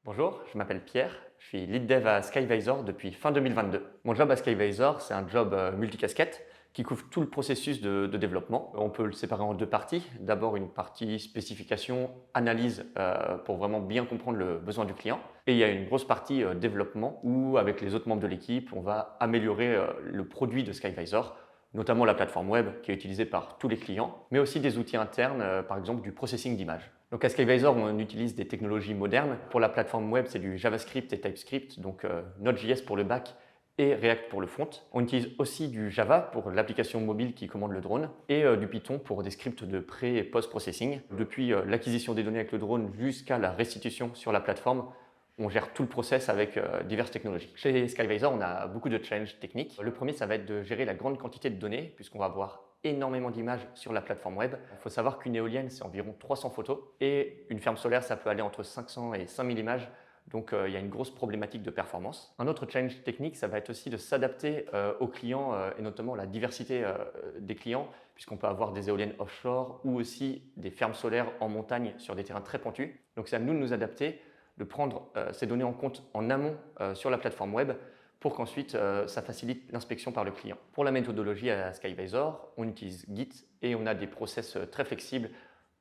Bonjour, je m'appelle Pierre, je suis lead dev à Skyvisor depuis fin 2022. Mon job à Skyvisor, c'est un job multicasquette qui couvre tout le processus de développement. On peut le séparer en deux parties. D'abord une partie spécification, analyse pour vraiment bien comprendre le besoin du client. Et il y a une grosse partie développement où avec les autres membres de l'équipe, on va améliorer le produit de Skyvisor, notamment la plateforme web qui est utilisée par tous les clients, mais aussi des outils internes, par exemple du processing d'images. Donc à Skyvisor, on utilise des technologies modernes. Pour la plateforme web, c'est du JavaScript et TypeScript, donc Node.js pour le back et React pour le front. On utilise aussi du Java pour l'application mobile qui commande le drone et du Python pour des scripts de pré- et post-processing. Depuis l'acquisition des données avec le drone jusqu'à la restitution sur la plateforme, on gère tout le process avec diverses technologies. Chez Skyvisor, on a beaucoup de challenges techniques. Le premier, ça va être de gérer la grande quantité de données, puisqu'on va avoir énormément d'images sur la plateforme web. Il faut savoir qu'une éolienne, c'est environ 300 photos, et une ferme solaire, ça peut aller entre 500 et 5000 images. Donc il y a une grosse problématique de performance. Un autre challenge technique, ça va être aussi de s'adapter aux clients et notamment la diversité des clients, puisqu'on peut avoir des éoliennes offshore ou aussi des fermes solaires en montagne sur des terrains très pentus. Donc c'est à nous de nous adapter, de prendre ces données en compte en amont sur la plateforme web pour qu'ensuite ça facilite l'inspection par le client. Pour la méthodologie à Skyvisor, on utilise Git et on a des process très flexibles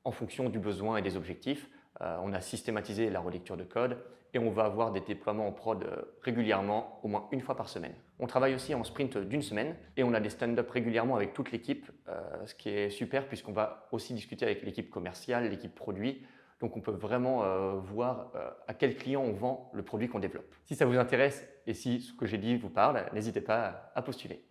en fonction du besoin et des objectifs. On a systématisé la relecture de code et on va avoir des déploiements en prod régulièrement, au moins une fois par semaine. On travaille aussi en sprint d'une semaine et on a des stand-up régulièrement avec toute l'équipe, ce qui est super puisqu'on va aussi discuter avec l'équipe commerciale, l'équipe produit. Donc on peut vraiment voir à quel client on vend le produit qu'on développe. Si ça vous intéresse et si ce que j'ai dit vous parle, n'hésitez pas à postuler.